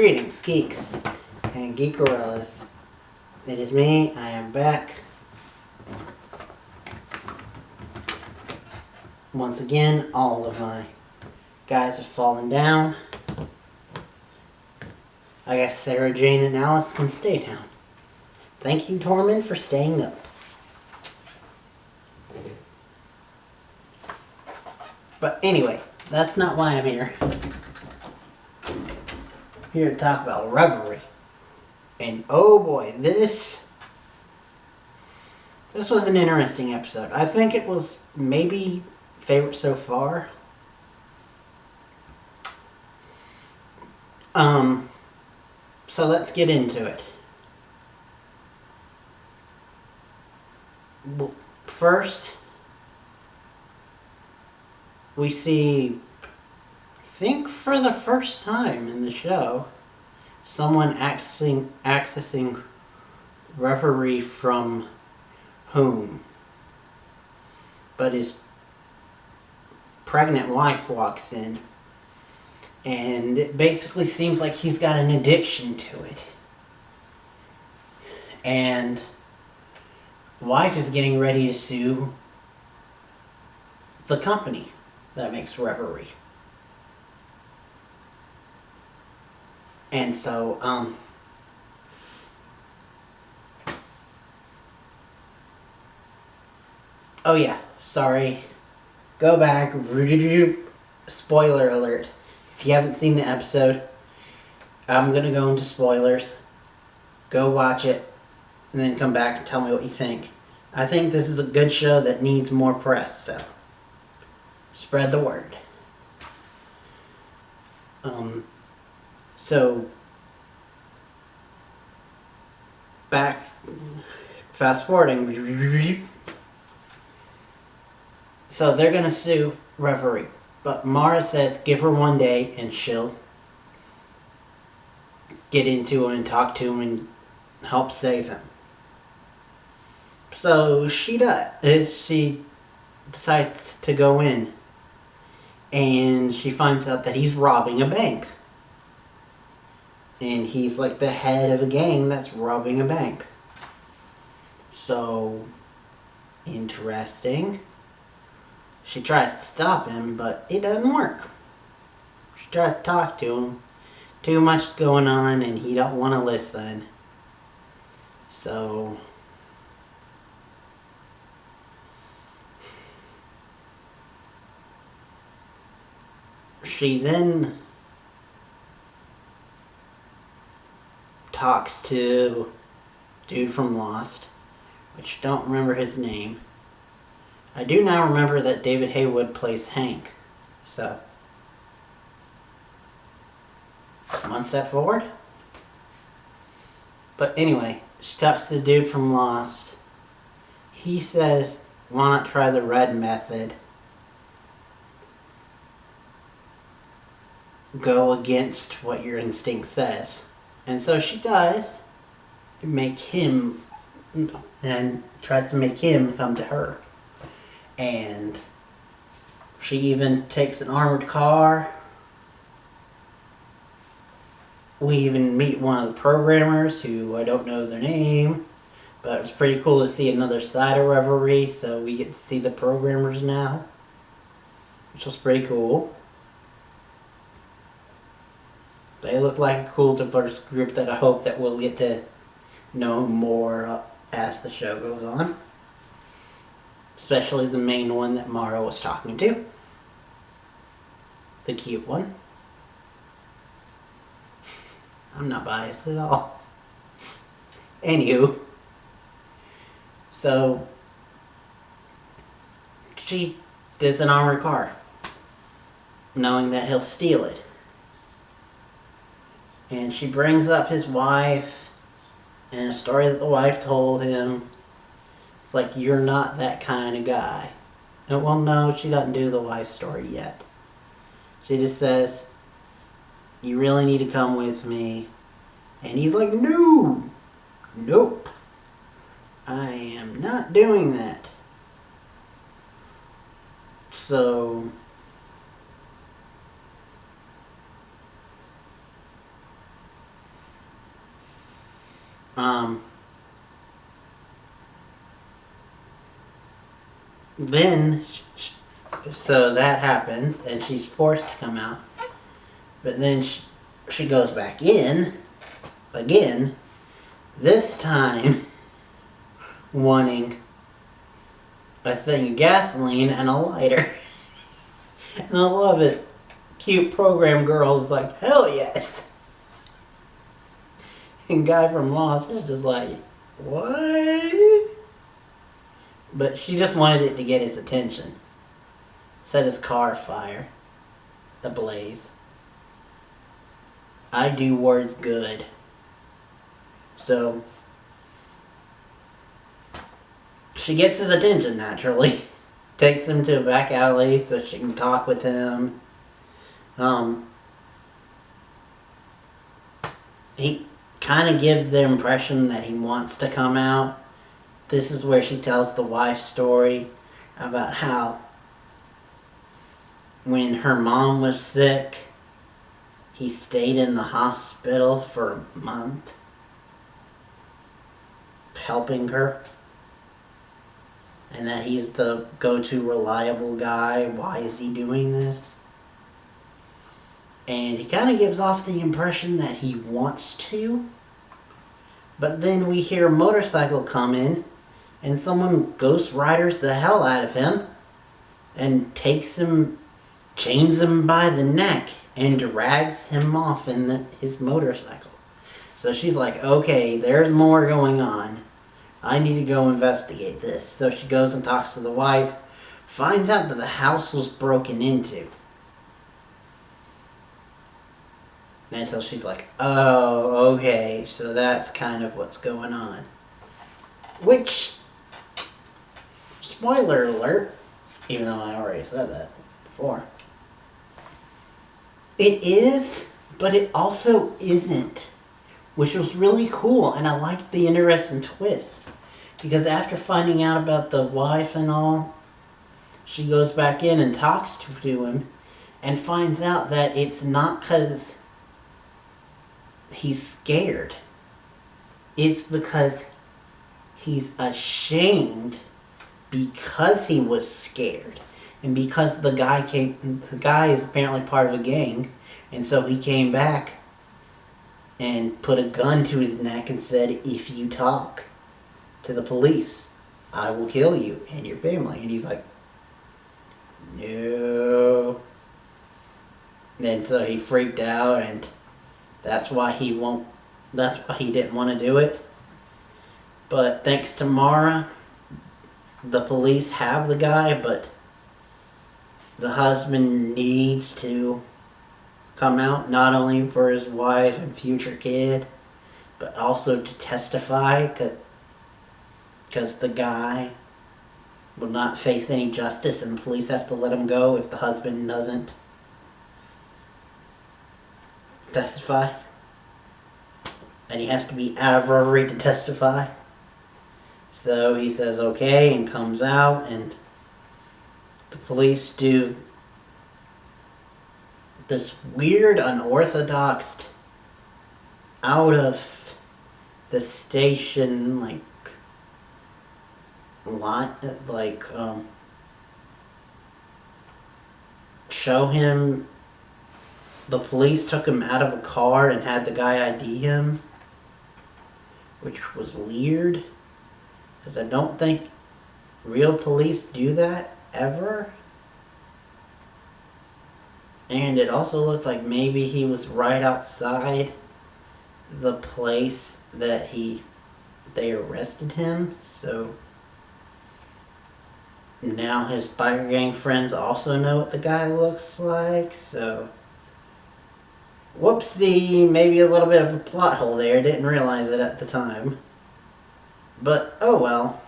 Greetings, geeks and geekorellas. It is me, I am back. Once again, all of my guys have fallen down. I guess Sarah Jane and Alice can stay down. Thank you, Tormund, for staying up. But anyway, that's not why I'm here. I'm here to talk about Reverie. And oh boy, this was an interesting episode. I think it was maybe favorite so far. So let's get into it. First, we see, I think for the first time in the show, someone accessing Reverie from whom? But his pregnant wife walks in, and it basically seems like he's got an addiction to it. And the wife is getting ready to sue the company that makes Reverie. And so, oh yeah, sorry. Go back. Spoiler alert. If you haven't seen the episode, I'm going to go into spoilers. Go watch it, and then come back and tell me what you think. I think this is a good show that needs more press, so spread the word. So, fast forwarding. So they're going to sue Reverie. But Mara says give her one day and she'll get into him and talk to him and help save him. So she does. She decides to go in. And she finds out that he's robbing a bank. And he's like the head of a gang that's robbing a bank. So, interesting. She tries to stop him, but it doesn't work. She tries to talk to him. Too much going on, and he don't want to listen. So, she then talks to dude from Lost, which I don't remember his name. I do now remember that David Haywood plays Hank. So, one step forward. But anyway, she talks to the dude from Lost. He says, why not try the red method? Go against what your instinct says. And so she does. And tries to make him come to her. And she even takes an armored car. We even meet one of the programmers who I don't know their name. But it was pretty cool to see another side of Reverie. So we get to see the programmers now. Which was pretty cool. They look like a cool, diverse group that I hope that we'll get to know more as the show goes on. Especially the main one that Mara was talking to. The cute one. I'm not biased at all. Anywho. So, she does an armored car. Knowing that he'll steal it. And she brings up his wife. And a story that the wife told him. It's like, you're not that kind of guy. And well, no, she doesn't do the wife story yet. She just says, you really need to come with me. And he's like, no! Nope. I am not doing that. So, Um, then, so that happens, and she's forced to come out. But then she goes back in again, this time wanting a thing of gasoline and a lighter. And I love it. Cute program girl is like, hell yes. And guy from Lost is just like, what? But she just wanted it to get his attention. Set his car afire. Ablaze. I do words good. So she gets his attention naturally. Takes him to a back alley so she can talk with him. He kind of gives the impression that he wants to come out. This is where she tells the wife's story about how when her mom was sick, he stayed in the hospital for a month helping her. And that he's the go-to reliable guy. Why is he doing this? And he kind of gives off the impression that he wants to. But then we hear a motorcycle come in, and someone ghost riders the hell out of him, and takes him, chains him by the neck, and drags him off in his motorcycle. So she's like, okay, there's more going on. I need to go investigate this. So she goes and talks to the wife, finds out that the house was broken into. And so she's like, oh, okay, so that's kind of what's going on. Which, spoiler alert, even though I already said that before, it is, but it also isn't. Which was really cool, and I liked the interesting twist. Because after finding out about the wife and all, she goes back in and talks to him and finds out that it's not because he's scared. It's because he's ashamed because he was scared. And because the guy is apparently part of a gang, and so he came back and put a gun to his neck and said, if you talk to the police, I will kill you and your family. And he's like, no. And so he freaked out, and that's why he didn't want to do it. But thanks to Mara, the police have the guy, but the husband needs to come out, not only for his wife and future kid, but also to testify, because the guy will not face any justice, and the police have to let him go if the husband doesn't testify. And he has to be out of Reverie to testify. So he says okay and comes out, and the police do this weird, unorthodox, out of the station, show him. The police took him out of a car and had the guy ID him, which was weird, because I don't think real police do that ever. And it also looked like maybe he was right outside the place that they arrested him, so now his biker gang friends also know what the guy looks like, so whoopsie, maybe a little bit of a plot hole there, didn't realize it at the time. But oh well.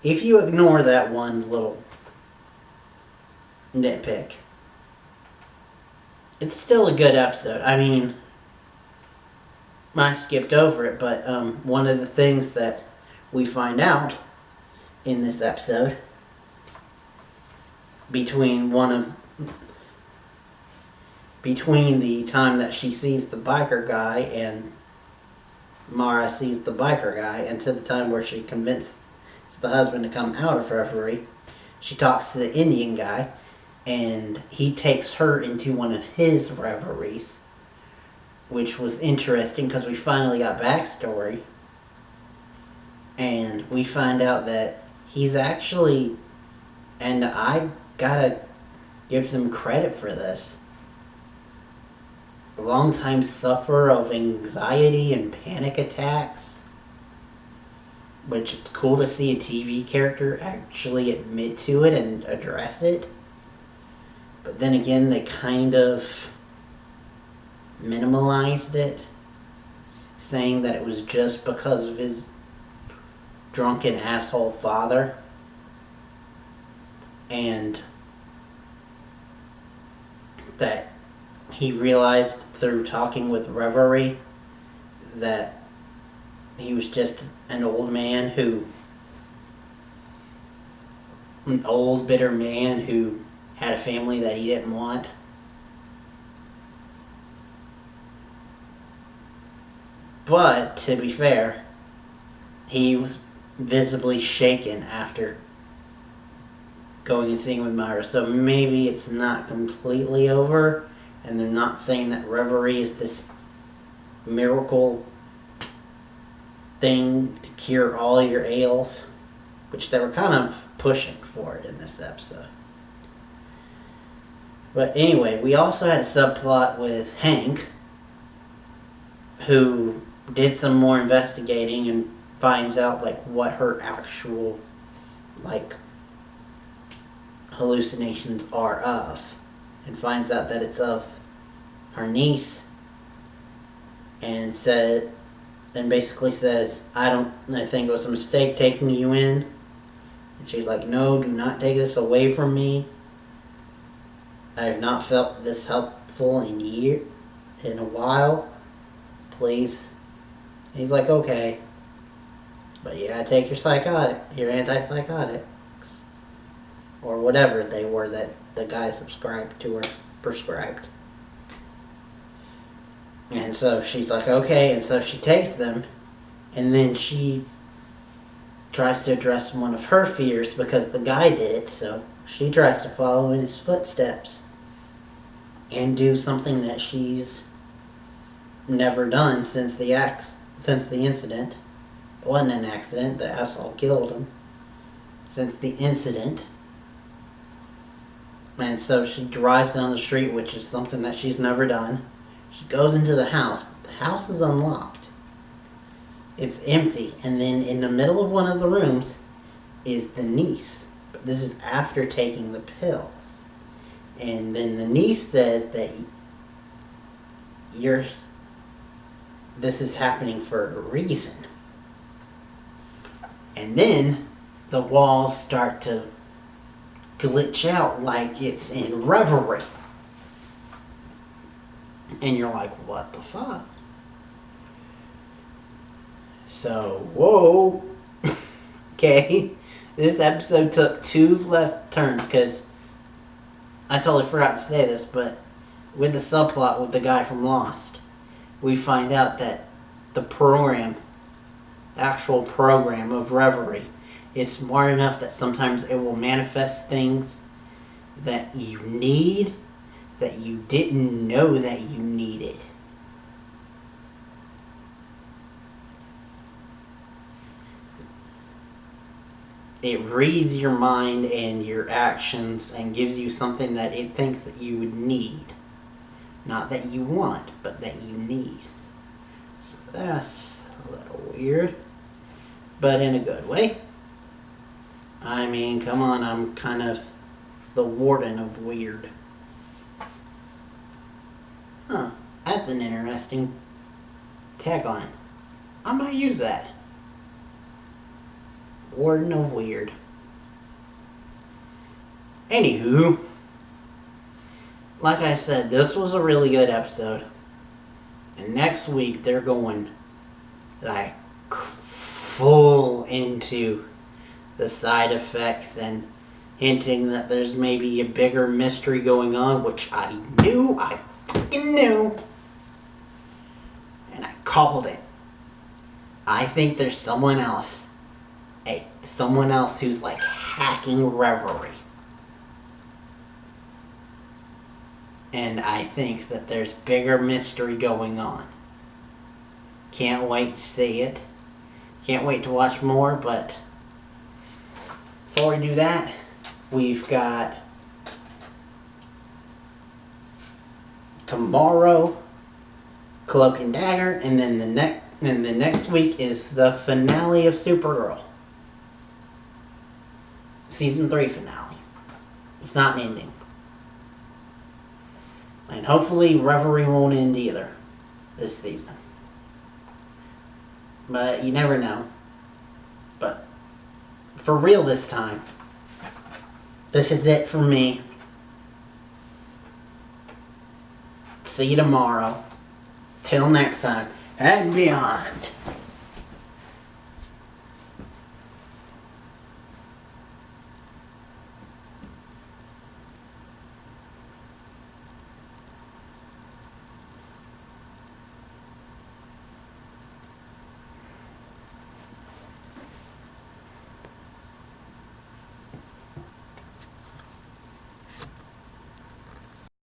If you ignore that one little nitpick, it's still a good episode. I mean, I skipped over it, but one of the things that we find out in this episode, between the time that she sees the biker guy and Mara sees the biker guy, and to the time where she convinces the husband to come out of Reverie, she talks to the Indian guy, and he takes her into one of his reveries, which was interesting because we finally got backstory, and we find out that he's actually, and I gotta give them credit for this, a long-time sufferer of anxiety and panic attacks, which it's cool to see a TV character actually admit to it and address it. But then again, they kind of minimalized it, saying that it was just because of his drunken asshole father. And that he realized through talking with Reverie that he was just an old bitter man who had a family that he didn't want. But, to be fair, he was visibly shaken after going and seeing with Myra. So maybe it's not completely over, and they're not saying that Reverie is this miracle thing to cure all your ails, which they were kind of pushing for it in this episode. But anyway, we also had a subplot with Hank, who did some more investigating and finds out like what her actual like hallucinations are of, and finds out that it's of her niece, and basically says, I think it was a mistake taking you in. And she's like, no, do not take this away from me. I have not felt this helpful in a while. Please. And he's like, okay. But you gotta take your antipsychotics. Or whatever they were that the guy subscribed to or prescribed. And so she's like, okay, and so she takes them, and then she tries to address one of her fears because the guy did it, so she tries to follow in his footsteps and do something that she's never done since the incident. It wasn't an accident, the asshole killed him. Since the incident. And so she drives down the street, which is something that she's never done. She goes into the house. The house is unlocked. It's empty. And then in the middle of one of the rooms is the niece. But this is after taking the pills. And then the niece says that this is happening for a reason. And then the walls start to glitch out like it's in Reverie. And you're like, what the fuck? So, whoa. Okay. This episode took 2 left turns because I totally forgot to say this, but with the subplot with the guy from Lost, we find out that the actual program of Reverie is smart enough that sometimes it will manifest things that you need that you didn't know that you needed. It reads your mind and your actions and gives you something that it thinks that you would need. Not that you want, but that you need. So that's a little weird, but in a good way. I mean, come on, I'm kind of the warden of weird. Huh, that's an interesting tagline. I might use that. Warden of Weird. Anywho, like I said, this was a really good episode. And next week they're going like full into the side effects and hinting that there's maybe a bigger mystery going on, which I fucking knew. And I called it. I think there's someone else. Someone else who's like hacking Reverie. And I think that there's bigger mystery going on. Can't wait to see it. Can't wait to watch more, but before we do that, we've got tomorrow Cloak and Dagger, and then the next week is the finale of Supergirl. Season 3 finale. It's not an ending. And hopefully Reverie won't end either this season. But you never know. But for real this time, this is it for me. See you tomorrow. Till next time, and beyond.